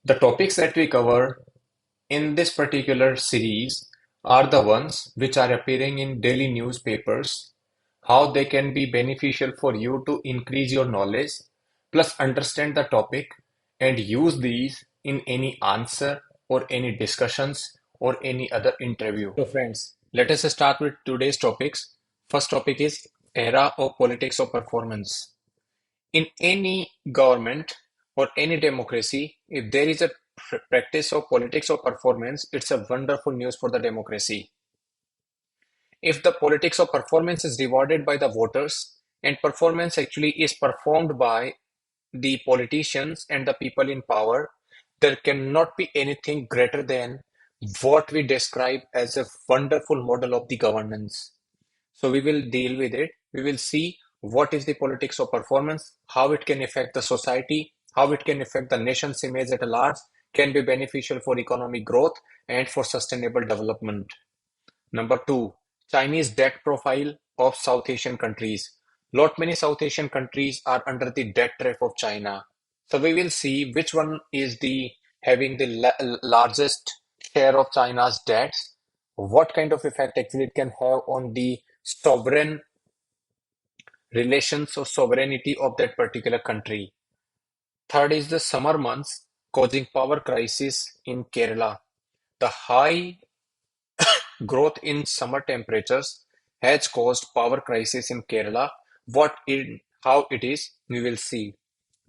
The topics that we cover in this particular series are the ones which are appearing in daily newspapers, how they can be beneficial for you to increase your knowledge, plus understand the topic and use these in any answer or any discussions or any other interview. So, friends, let us start with today's topics. First topic is era of politics of performance. In any government or any democracy, if there is a practice of politics of performance, it's a wonderful news for the democracy. If the politics of performance is rewarded by the voters and performance actually is performed by the politicians and the people in power, there cannot be anything greater than what we describe as a wonderful model of the governance. So we will deal with it. We will see what is the politics of performance, how it can affect the society, how it can affect the nation's image at a large, can be beneficial for economic growth and for sustainable development. Number two, Chinese debt profile of South Asian countries. Lot many South Asian countries are under the debt trap of China. So we will see which one is the having the largest share of China's debts, what kind of effect actually it can have on the sovereign relations or sovereignty of that particular country. Third is the summer months causing power crisis in Kerala. The high growth in summer temperatures has caused power crisis in Kerala. How it is, we will see.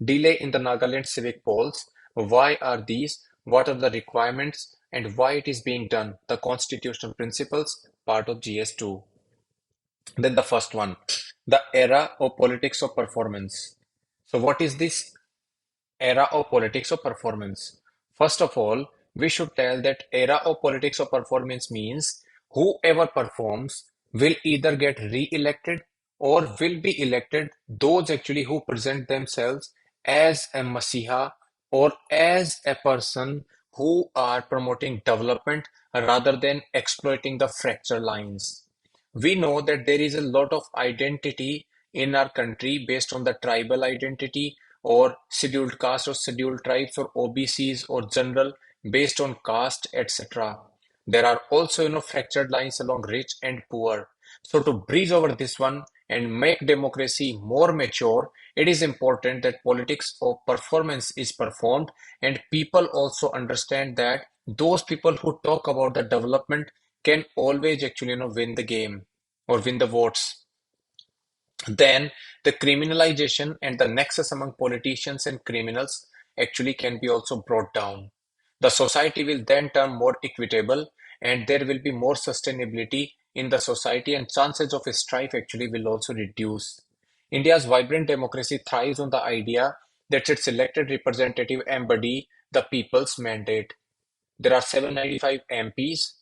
Delay in the Nagaland civic polls. Why are these? What are the requirements and why it is being done? The constitutional principles, part of GS2. Then the first one, the era of politics of performance. So what is this era of politics of performance? First of all, we should tell that era of politics of performance means whoever performs will either get re-elected or will be elected, those actually who present themselves as a masiha or as a person who are promoting development rather than exploiting the fracture lines. We know that there is a lot of identity in our country based on the tribal identity or scheduled caste or scheduled tribes or OBCs or general based on caste, etc. There are also, fractured lines along rich and poor. So to bridge over this one and make democracy more mature, it is important that politics of performance is performed and people also understand that those people who talk about the development can always actually, win the game or win the votes. Then the criminalization and the nexus among politicians and criminals actually can be also brought down. The society will then turn more equitable and there will be more sustainability in the society and chances of strife actually will also reduce. India's vibrant democracy thrives on the idea that its elected representative embody the people's mandate. There are 795 MPs,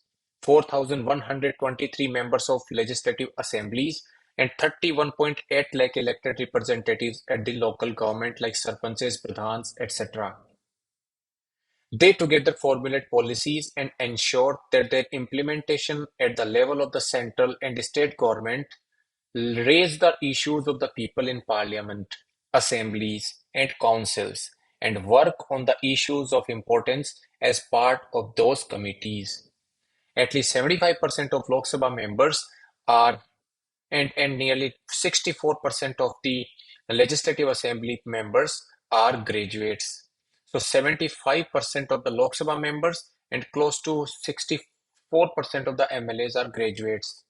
4,123 members of legislative assemblies, and 31.8 lakh elected representatives at the local government like sarpanches, pradhans, etc. They together formulate policies and ensure that their implementation at the level of the central and state government raise the issues of the people in parliament, assemblies, and councils, and work on the issues of importance as part of those committees. At least 75% of Lok Sabha members are, and nearly 64% of the Legislative Assembly members are graduates. So 75% of the Lok Sabha members and close to 64% of the MLAs are graduates.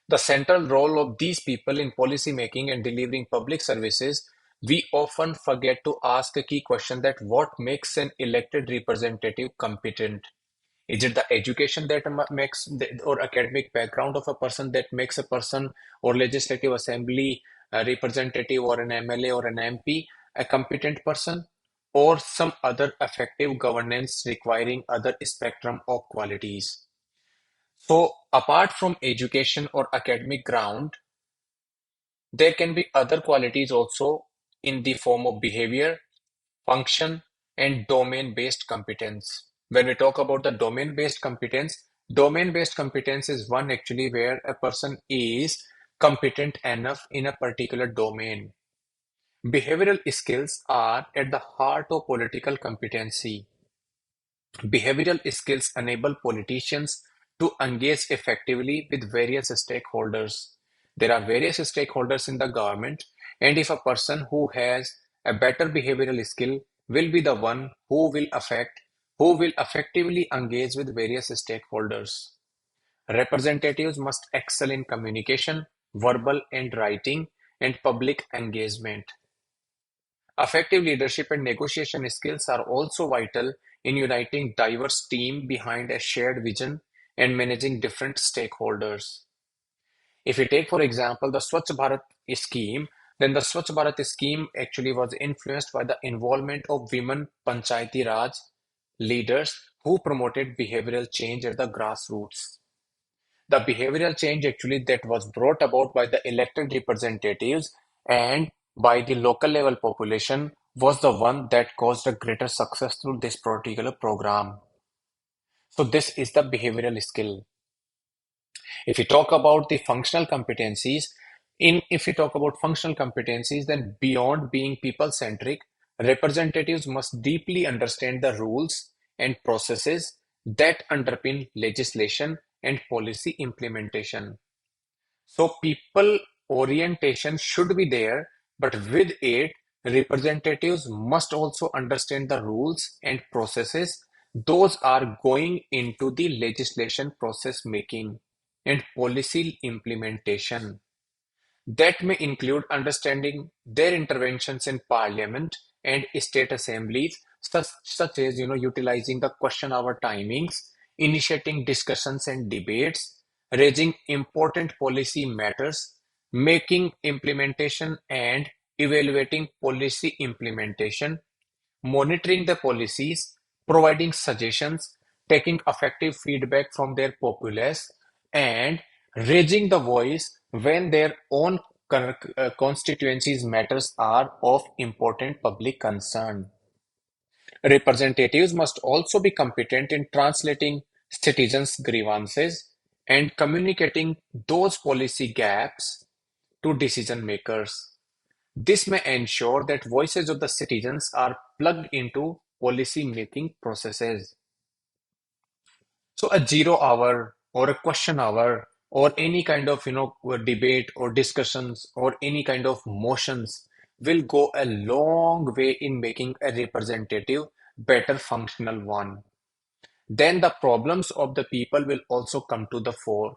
The central role of these people in policy making and delivering public services, we often forget to ask a key question that what makes an elected representative competent? Is it the education that makes or academic background of a person that makes a person or legislative assembly representative or an MLA or an MP a competent person, or some other effective governance requiring other spectrum of qualities? So, apart from education or academic ground, there can be other qualities also in the form of behavior, function, and domain-based competence. When we talk about the domain-based competence is one actually where a person is competent enough in a particular domain. Behavioral skills are at the heart of political competency. Behavioral skills enable politicians to engage effectively with various stakeholders. There are various stakeholders in the government, and if a person who has a better behavioral skill will be the one who will effectively engage with various stakeholders. Representatives must excel in communication, verbal and writing, and public engagement. Effective leadership and negotiation skills are also vital in uniting diverse team behind a shared vision and managing different stakeholders. If we take, for example, the Swachh Bharat scheme, then the Swachh Bharat scheme actually was influenced by the involvement of women Panchayati Raj leaders who promoted behavioral change at the grassroots. The behavioral change actually that was brought about by the elected representatives and by the local level population was the one that caused a greater success through this particular program. So this is the behavioral skill. If we talk about the functional competencies, if we talk about functional competencies, then beyond being people-centric, representatives must deeply understand the rules and processes that underpin legislation and policy implementation. So people orientation should be there, but with it, representatives must also understand the rules and processes. Those are going into the legislation process making and policy implementation. That may include understanding their interventions in parliament and state assemblies, such as utilizing the question hour timings, initiating discussions and debates, raising important policy matters, making implementation and evaluating policy implementation, monitoring the policies, providing suggestions, taking effective feedback from their populace, and raising the voice when their own constituencies matters are of important public concern. Representatives must also be competent in translating citizens' grievances and communicating those policy gaps to decision makers. This may ensure that voices of the citizens are plugged into policy-making processes. So a 0 hour or a question hour or any kind of debate or discussions or any kind of motions will go a long way in making a representative better functional one. Then the problems of the people will also come to the fore.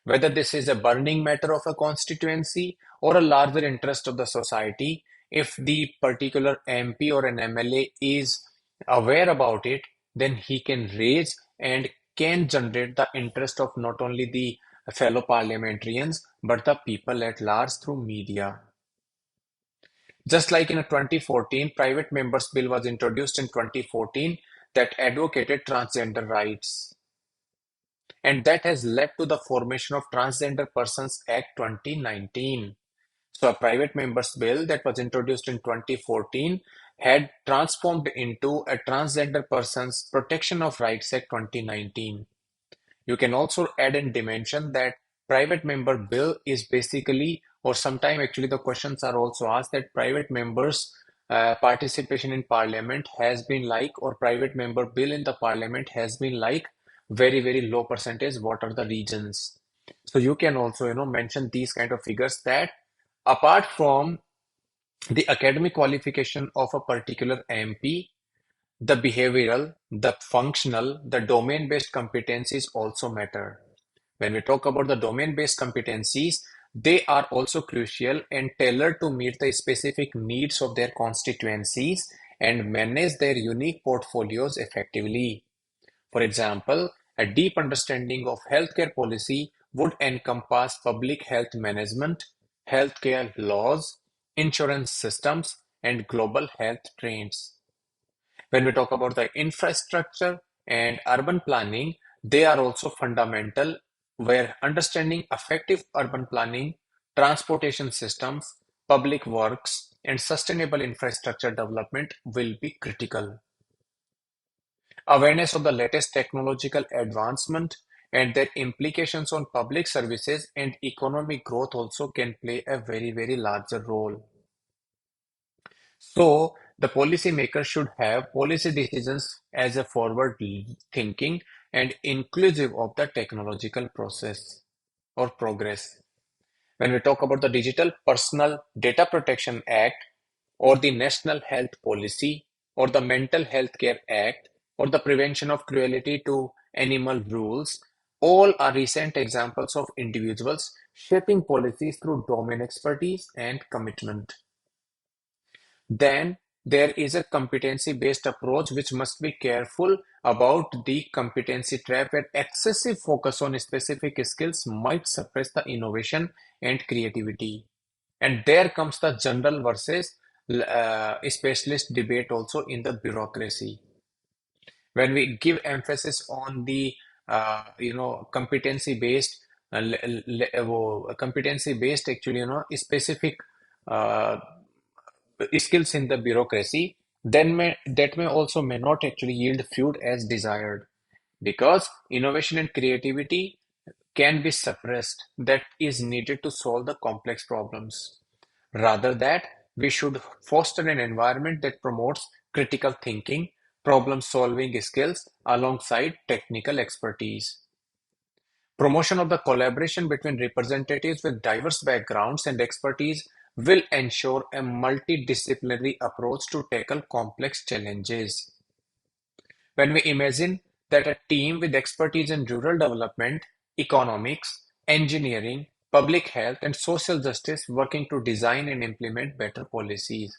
Whether this is a burning matter of a constituency or a larger interest of the society, if the particular MP or an MLA is aware about it, then he can raise and can generate the interest of not only the fellow parliamentarians but the people at large through media. Just like in a 2014, Private Members Bill was introduced in 2014 that advocated transgender rights. And that has led to the formation of Transgender Persons Act 2019. So a private members bill that was introduced in 2014 had transformed into a Transgender Persons Protection of Rights Act 2019. You can also add in dimension that private member bill is basically, or sometime actually the questions are also asked that private members participation in parliament has been like, or private member bill in the parliament has been like very, very low percentage. What are the reasons? So you can also, mention these kind of figures that apart from the academic qualification of a particular MP, the behavioral, the functional, the domain-based competencies also matter. When we talk about the domain-based competencies, they are also crucial and tailored to meet the specific needs of their constituencies and manage their unique portfolios effectively. For example, a deep understanding of healthcare policy would encompass public health management, healthcare laws, insurance systems, and global health trends. When we talk about the infrastructure and urban planning, they are also fundamental, where understanding effective urban planning, transportation systems, public works, and sustainable infrastructure development will be critical. Awareness of the latest technological advancement and their implications on public services and economic growth also can play a very, very larger role. So the policymaker should have policy decisions as a forward thinking and inclusive of the technological process or progress. When we talk about the Digital Personal Data Protection Act or the National Health Policy or the Mental Health Care Act or the Prevention of Cruelty to Animal rules, all are recent examples of individuals shaping policies through domain expertise and commitment. Then there is a competency-based approach which must be careful about the competency trap where excessive focus on specific skills might suppress the innovation and creativity. And there comes the general versus specialist debate also in the bureaucracy. When we give emphasis on the competency based competency based actually specific uh, skills in the bureaucracy, then that may also may not actually yield fruit as desired because innovation and creativity can be suppressed that is needed to solve the complex problems. Rather that we should foster an environment that promotes critical thinking, problem solving skills alongside technical expertise. Promotion of the collaboration between representatives with diverse backgrounds and expertise will ensure a multidisciplinary approach to tackle complex challenges. When we imagine that a team with expertise in rural development, economics, engineering, public health, and social justice working to design and implement better policies.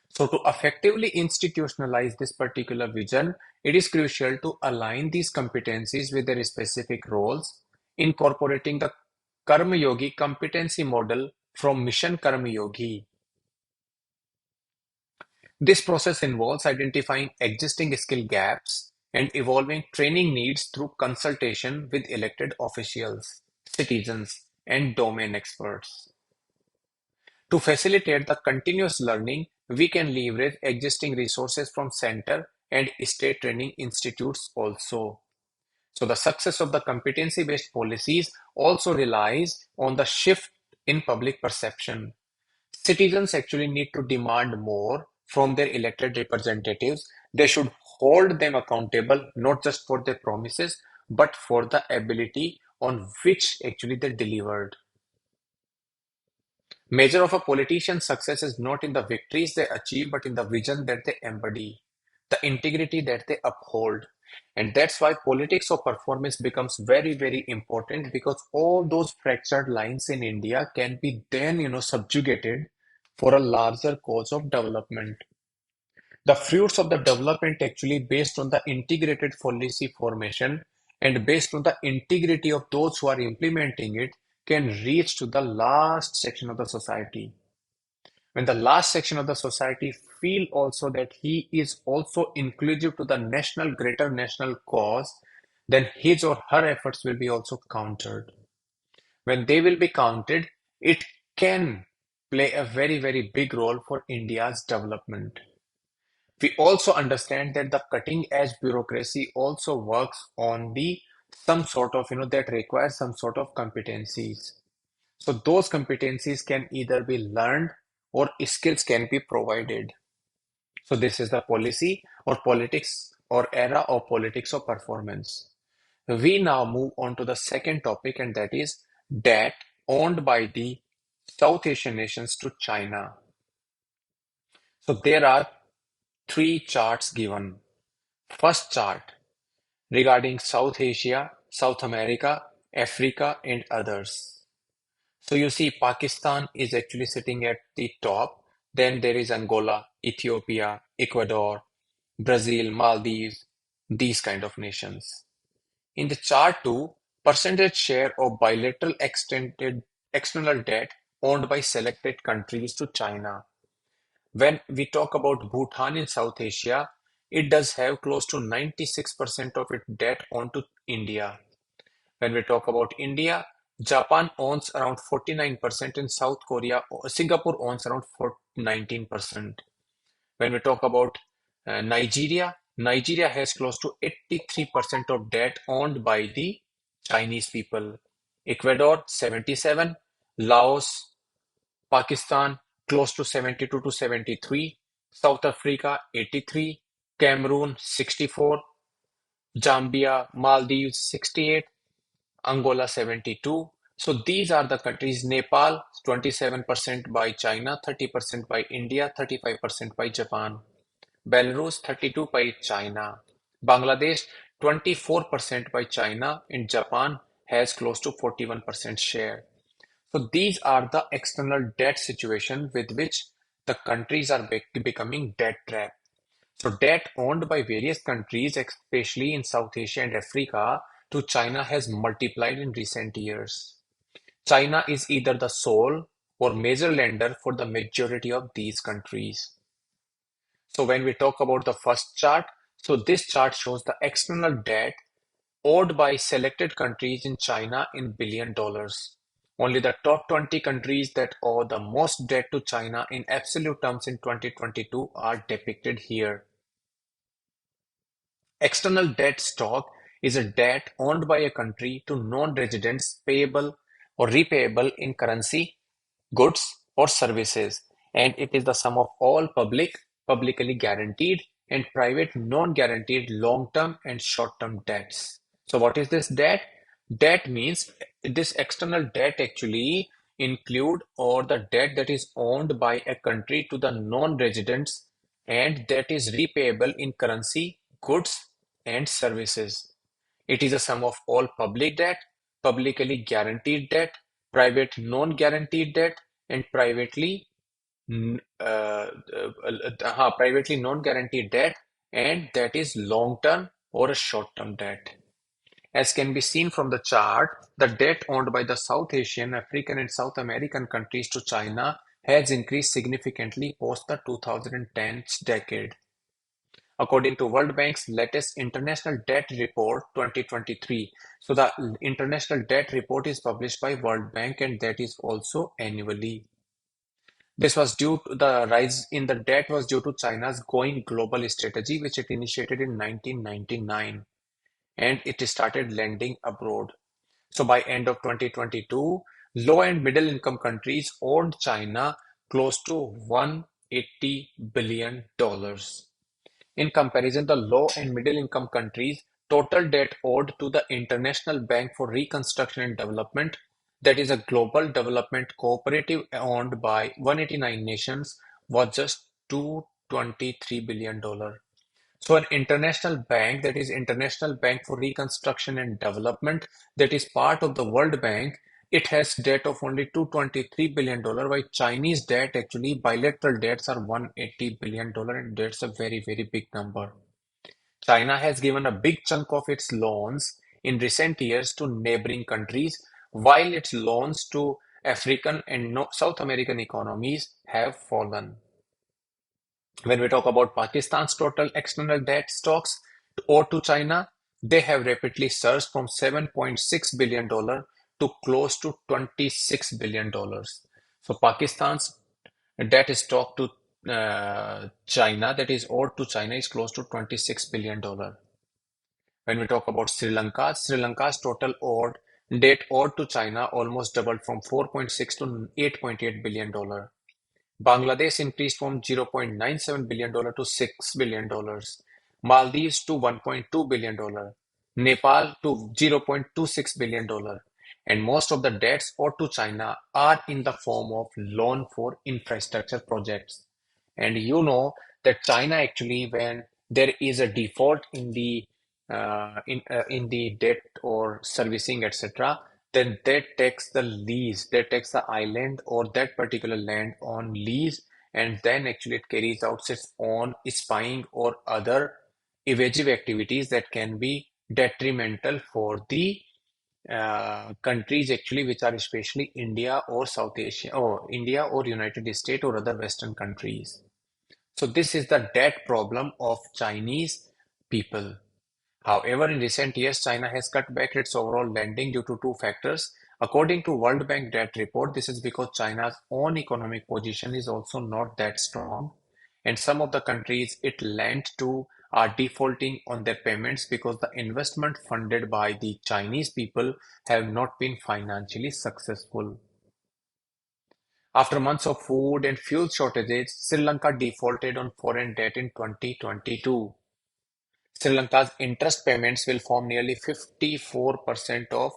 So, to effectively institutionalize this particular vision, it is crucial to align these competencies with their specific roles, incorporating the Karma Yogi competency model from Mission Karma Yogi. This process involves identifying existing skill gaps and evolving training needs through consultation with elected officials, citizens, and domain experts. To facilitate the continuous learning, we can leverage existing resources from center and state training institutes also. So the success of the competency-based policies also relies on the shift in public perception. Citizens actually need to demand more from their elected representatives. They should hold them accountable not just for their promises, but for the ability on which actually they delivered. Measure of a politician's success is not in the victories they achieve, but in the vision that they embody, the integrity that they uphold. And that's why politics of performance becomes very, very important because all those fractured lines in India can be then, subjugated for a larger cause of development. The fruits of the development actually based on the integrated policy formation and based on the integrity of those who are implementing it can reach to the last section of the society. When the last section of the society feel also that he is also inclusive to the national greater national cause, then his or her efforts will be also counted. When they will be counted, it can play a very, very big role for India's development. We also understand that the cutting edge bureaucracy also works on the some sort of, that requires some sort of competencies. So those competencies can either be learned or skills can be provided. So this is the policy or politics or era of politics of performance. We now move on to the second topic, and that is debt owned by the South Asian nations to China. So there are three charts given. First chart regarding South Asia, South America, Africa, and others. So you see Pakistan is actually sitting at the top. Then there is Angola, Ethiopia, Ecuador, Brazil, Maldives, these kind of nations. In the chart 2, percentage share of bilateral extended external debt owned by selected countries to China. When we talk about Bhutan in South Asia, it does have close to 96% of its debt onto India. When we talk about India, Japan owns around 49% and Singapore owns around 19%. When we talk about Nigeria, Nigeria has close to 83% of debt owned by the Chinese people. Ecuador, 77, Laos, Pakistan, close to 72 to 73, South Africa 83, Cameroon 64, Zambia, Maldives 68, Angola 72. So these are the countries. Nepal 27% by China, 30% by India, 35% by Japan. Belarus 32 by China. Bangladesh 24% by China, and Japan has close to 41% share. So these are the external debt situation with which the countries are becoming debt trapped. So debt owned by various countries, especially in South Asia and Africa, to China has multiplied in recent years. China is either the sole or major lender for the majority of these countries. So when we talk about the first chart, so this chart shows the external debt owed by selected countries in China in billion dollars. Only the top 20 countries that owe the most debt to China in absolute terms in 2022 are depicted here. External debt stock is a debt owned by a country to non-residents payable or repayable in currency, goods, or services, and it is the sum of all public, publicly guaranteed, and private non-guaranteed long-term and short-term debts. So what is this debt? Debt means this external debt actually include or the debt that is owned by a country to the non-residents and that is repayable in currency, goods, and services. It is a sum of all public debt, publicly guaranteed debt, private non-guaranteed debt, and privately non-guaranteed debt, and that is long-term or a short-term debt. As can be seen from the chart, the debt owned by the South Asian, African, and South American countries to China has increased significantly post the 2010s decade. According to World Bank's latest International Debt Report 2023. So the International Debt Report is published by World Bank and that is also annually. This was due to the rise in the debt was due to China's going global strategy, which it initiated in 1999, and it started lending abroad. So by end of 2022, low and middle income countries owed China close to $180 billion. In comparison, the low and middle income countries' total debt owed to the International Bank for Reconstruction and Development, that is a global development cooperative owned by 189 nations, was just $223 billion. So an international bank, that is International Bank for Reconstruction and Development, that is part of the World Bank, it has debt of only $223 billion, while Chinese debt, actually bilateral debts are $180 billion, and that's a very, very big number. China has given a big chunk of its loans in recent years to neighboring countries, while its loans to African and South American economies have fallen. When we talk about Pakistan's total external debt stocks owed to China, they have rapidly surged from $7.6 billion to close to $26 billion. So Pakistan's debt stock to China, that is owed to China, is close to $26 billion. When we talk about Sri Lanka, Sri Lanka's total debt owed to China almost doubled from 4.6 to $8.8 billion. Bangladesh increased from $0.97 billion to $6 billion, Maldives to $1.2 billion, Nepal to $0.26 billion, and most of the debts owed to China are in the form of loan for infrastructure projects. And you know that China actually, when there is a default in the debt or servicing, etc., then that takes the lease, that takes the island or that particular land on lease, and then actually it carries out its own spying or other evasive activities that can be detrimental for the countries actually, which are especially India or South Asia or India or United States or other Western countries. So this is the debt problem of Chinese people. However, in recent years, China has cut back its overall lending due to two factors. According to World Bank debt report, this is because China's own economic position is also not that strong, and some of the countries it lent to are defaulting on their payments because the investment funded by the Chinese people have not been financially successful. After months of food and fuel shortages, Sri Lanka defaulted on foreign debt in 2022. Sri Lanka's interest payments will form nearly 54% of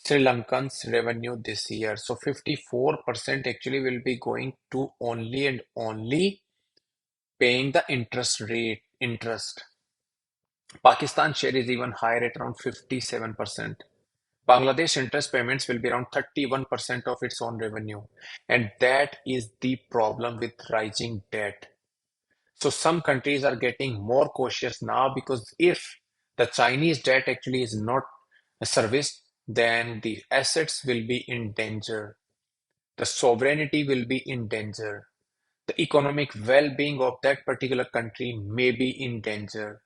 Sri Lankan's revenue this year. So 54% actually will be going to only and only paying the interest. Pakistan's share is even higher at around 57%. Bangladesh interest payments will be around 31% of its own revenue. And that is the problem with rising debt. So some countries are getting more cautious now because if the Chinese debt actually is not serviced, then the assets will be in danger. The sovereignty will be in danger. The economic well-being of that particular country may be in danger.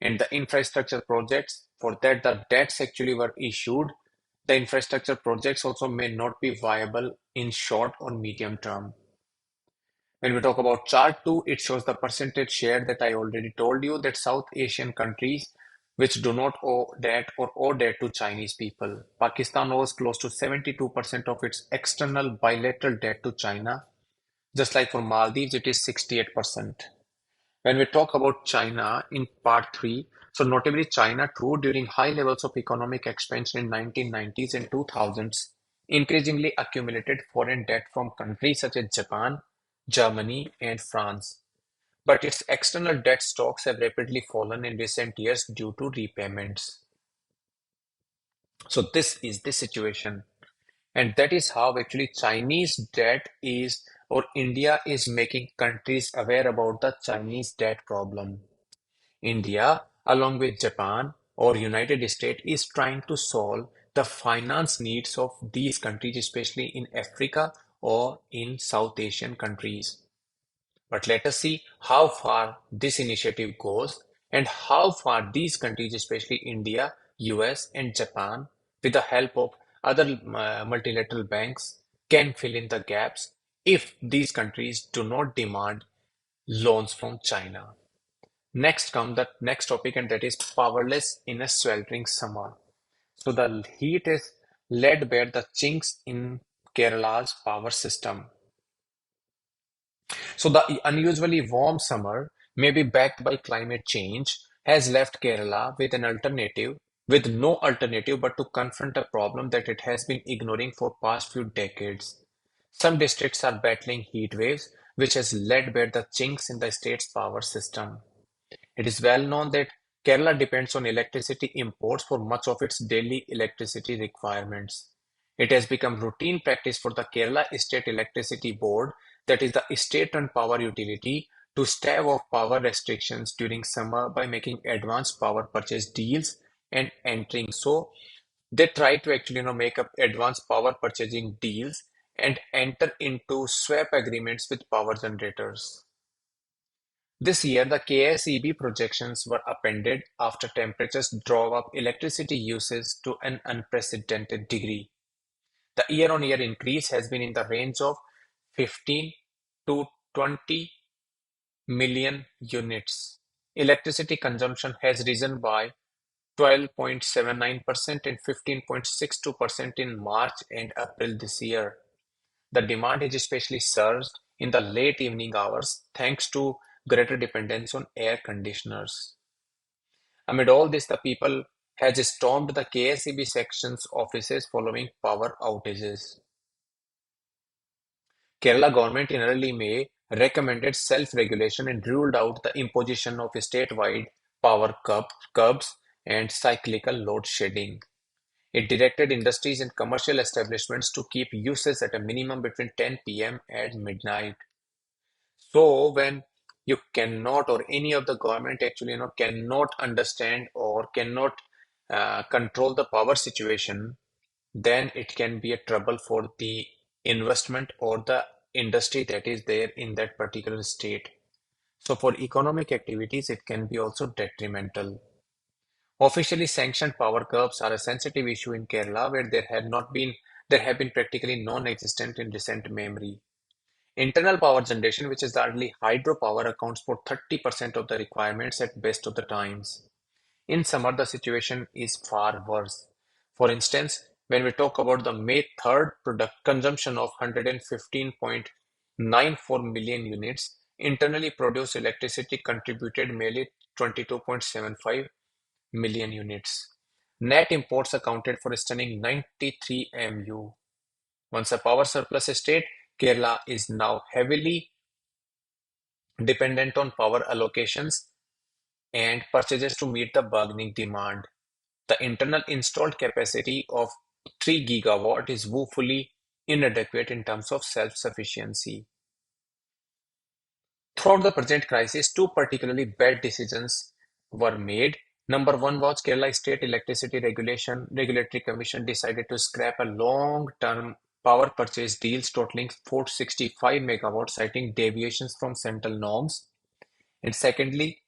And the infrastructure projects, for that the debts actually were issued, the infrastructure projects also may not be viable in short or medium term. When we talk about chart 2, it shows the percentage share that I already told you that South Asian countries which do not owe debt or owe debt to Chinese people. Pakistan owes close to 72% of its external bilateral debt to China. Just like for Maldives, it is 68%. When we talk about China in part 3, so notably China too during high levels of economic expansion in 1990s and 2000s increasingly accumulated foreign debt from countries such as Japan, Germany and France. But its external debt stocks have rapidly fallen in recent years due to repayments. So this is the situation. And that is how actually Chinese debt is, or India is making countries aware about the Chinese debt problem. India, along with Japan or United States, is trying to solve the finance needs of these countries, especially in Africa or in South Asian countries. But let us see how far this initiative goes and how far these countries, especially India, US, and Japan, with the help of other multilateral banks, can fill in the gaps if these countries do not demand loans from China. Next come the next topic, and that is powerless in a sweltering summer. So the heat is laid bare the chinks in Kerala's power system. So the unusually warm summer, maybe backed by climate change, has left Kerala with no alternative but to confront a problem that it has been ignoring for past few decades. Some districts are battling heat waves, which has led bare the chinks in the state's power system. It is well known that Kerala depends on electricity imports for much of its daily electricity requirements. It has become routine practice for the Kerala State Electricity Board, that is the state-run power utility, to stave off power restrictions during summer by making advanced power purchase deals and entering. So they try to actually make up advanced power purchasing deals and enter into swap agreements with power generators. This year, the KSEB projections were upended after temperatures drove up electricity usage to an unprecedented degree. The year-on-year increase has been in the range of 15 to 20 million units. Electricity consumption has risen by 12.79% and 15.62% in March and April this year. The demand has especially surged in the late evening hours thanks to greater dependence on air conditioners. Amid all this, the people has stormed the KSEB section's offices following power outages. Kerala government in early May recommended self-regulation and ruled out the imposition of statewide power curbs and cyclical load shedding. It directed industries and commercial establishments to keep usage at a minimum between 10 p.m. and midnight. So when you cannot, or any of the government actually cannot understand or cannot control the power situation, then it can be a trouble for the investment or the industry that is there in that particular state. So for economic activities, it can be also detrimental. Officially sanctioned power curbs are a sensitive issue in Kerala where there have been practically non-existent in recent memory. Internal power generation, which is largely hydropower, accounts for 30% of the requirements at best of the times. In summer, the situation is far worse. For instance, When we talk about the May 3rd product consumption of 115.94 million units, internally produced electricity contributed merely 22.75 million units. Net imports accounted for a stunning 93 MU. Once a power surplus state, Kerala is now heavily dependent on power allocations and purchases to meet the burgeoning demand. The internal installed capacity of 3 gigawatt is woefully inadequate in terms of self-sufficiency. Throughout the present crisis, two particularly bad decisions were made. Number one was Kerala State Electricity Regulatory Commission decided to scrap a long-term power purchase deals totaling 465 megawatts, citing deviations from central norms. And secondly,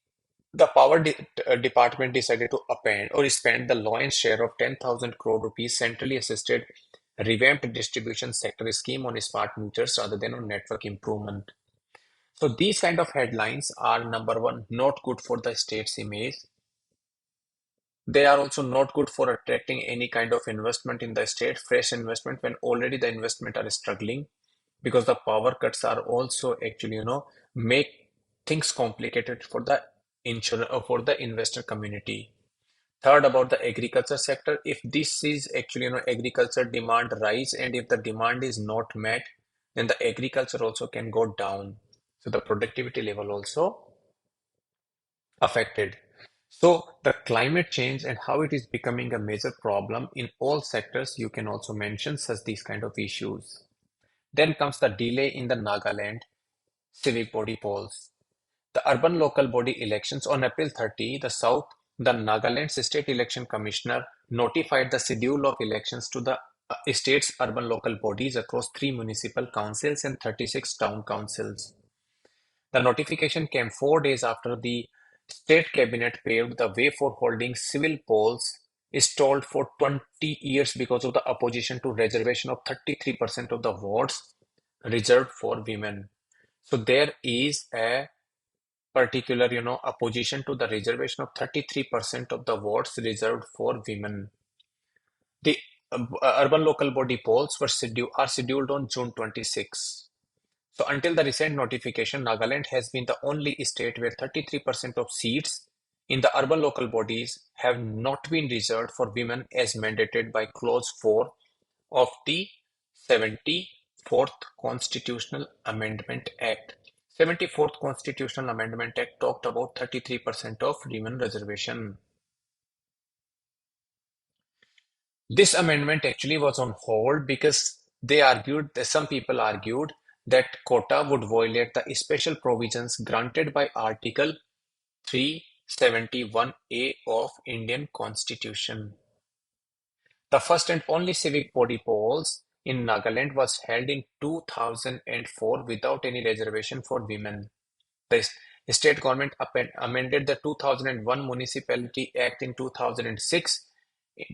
the department decided to append or spend the lion's share of 10,000 crore rupees centrally assisted revamped distribution sector scheme on smart meters rather than on network improvement. So these kind of headlines are number one, not good for the state's image. They are also not good for attracting any kind of investment in the state, fresh investment when already the investment are struggling because the power cuts are also actually, make things complicated for the insurance or for the investor community. Third, about the agriculture sector, if this is actually, agriculture demand rise and if the demand is not met, then the agriculture also can go down. So the productivity level also affected. So the climate change and how it is becoming a major problem in all sectors, you can also mention such these kind of issues. Then comes the delay in the Nagaland civic body polls. The urban local body elections on April 30, the Nagaland's State Election Commissioner notified the schedule of elections to the state's urban local bodies across 3 municipal councils and 36 town councils. The notification came 4 days after the state cabinet paved the way for holding civil polls stalled for 20 years because of the opposition to reservation of 33% of the votes reserved for women. So there is a particular, opposition to the reservation of 33% of the votes reserved for women. The urban local body polls are scheduled on June 26. So until the recent notification, Nagaland has been the only state where 33% of seats in the urban local bodies have not been reserved for women as mandated by Clause 4 of the 74th Constitutional Amendment Act. 74th Constitutional Amendment Act talked about 33% of women reservation. This amendment actually was on hold because some people argued that quota would violate the special provisions granted by Article 371A of Indian Constitution. The first and only civic body polls in Nagaland was held in 2004 without any reservation for women. The state government amended the 2001 Municipality Act in 2006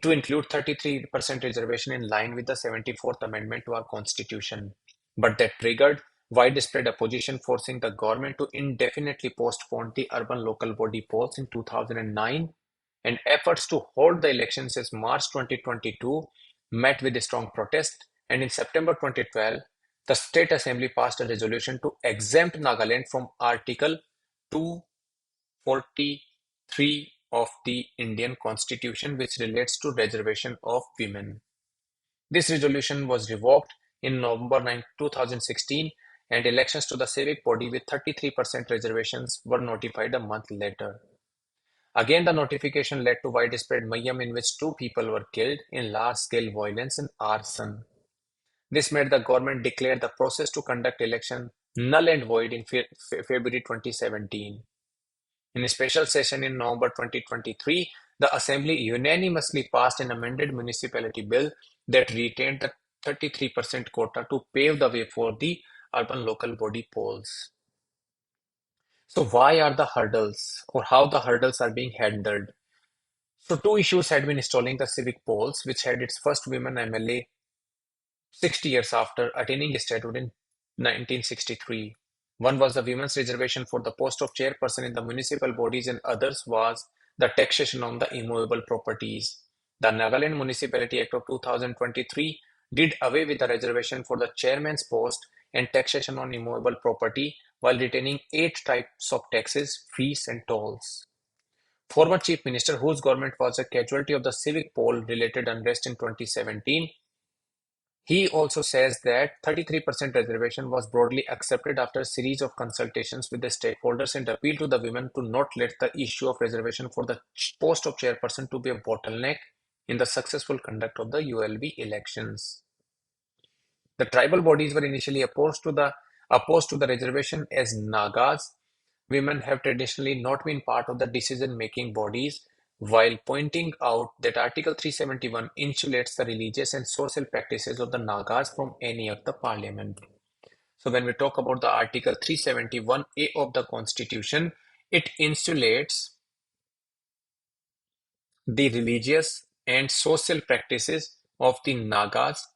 to include 33% reservation in line with the 74th Amendment to our Constitution. But that triggered widespread opposition, forcing the government to indefinitely postpone the urban local body polls in 2009, and efforts to hold the elections as March 2022 met with a strong protest, and in September 2012, the State Assembly passed a resolution to exempt Nagaland from Article 243 of the Indian Constitution, which relates to reservation of women. This resolution was revoked in November 9, 2016, and elections to the civic body with 33% reservations were notified a month later. Again, the notification led to widespread mayhem in which 2 people were killed in large-scale violence and arson. This made the government declare the process to conduct election null and void in February 2017. In a special session in November 2023, the Assembly unanimously passed an amended municipality bill that retained the 33% quota to pave the way for the urban local body polls. So why are the hurdles or how the hurdles are being handled? So two issues had been stalling the civic polls, which had its first women MLA 60 years after attaining statehood in 1963. One was the women's reservation for the post of chairperson in the municipal bodies, and others was the taxation on the immovable properties. The Nagaland Municipality Act of 2023 did away with the reservation for the chairman's post and taxation on immovable property while retaining 8 types of taxes, fees, and tolls. Former Chief Minister, whose government was a casualty of the civic poll-related unrest in 2017, he also says that 33% reservation was broadly accepted after a series of consultations with the stakeholders and appealed to the women to not let the issue of reservation for the post of chairperson to be a bottleneck in the successful conduct of the ULB elections. The tribal bodies were initially opposed to the reservation as Nagas. Women have traditionally not been part of the decision-making bodies, while pointing out that Article 371 insulates the religious and social practices of the Nagas from any of the parliament. So when we talk about the Article 371A of the Constitution, it insulates the religious and social practices of the Nagas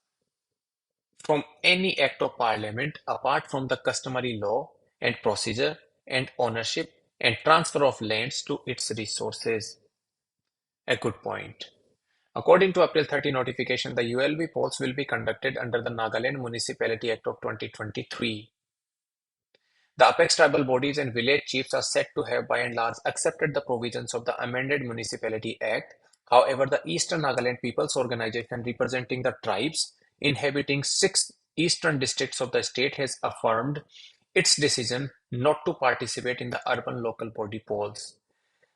from any act of parliament apart from the customary law and procedure and ownership and transfer of lands to its resources. A good point. According to April 30 notification, the ULB polls will be conducted under the Nagaland Municipality Act of 2023. The apex tribal bodies and village chiefs are said to have by and large accepted the provisions of the amended Municipality Act. However, the Eastern Nagaland People's Organization, representing the tribes inhabiting 6 eastern districts of the state, has affirmed its decision not to participate in the urban local body polls.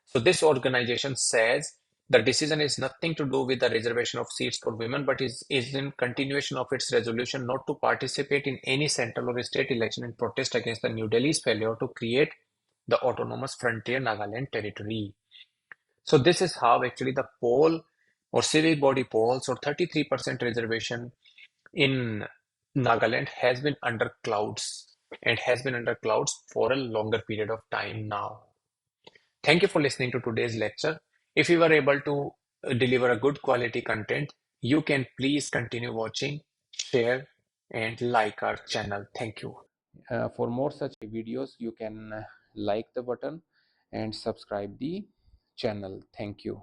So this organization says the decision is nothing to do with the reservation of seats for women, but is in continuation of its resolution not to participate in any central or state election in protest against the New Delhi's failure to create the autonomous frontier Nagaland territory. So this is how actually the poll or civic body polls or 33% reservation in Nagaland has been under clouds and has been under clouds for a longer period of time now. Thank you for listening to today's lecture. If you were able to deliver a good quality content, you can please continue watching, share, and like our channel. Thank you. For more such videos, you can like the button and subscribe the channel. Thank you.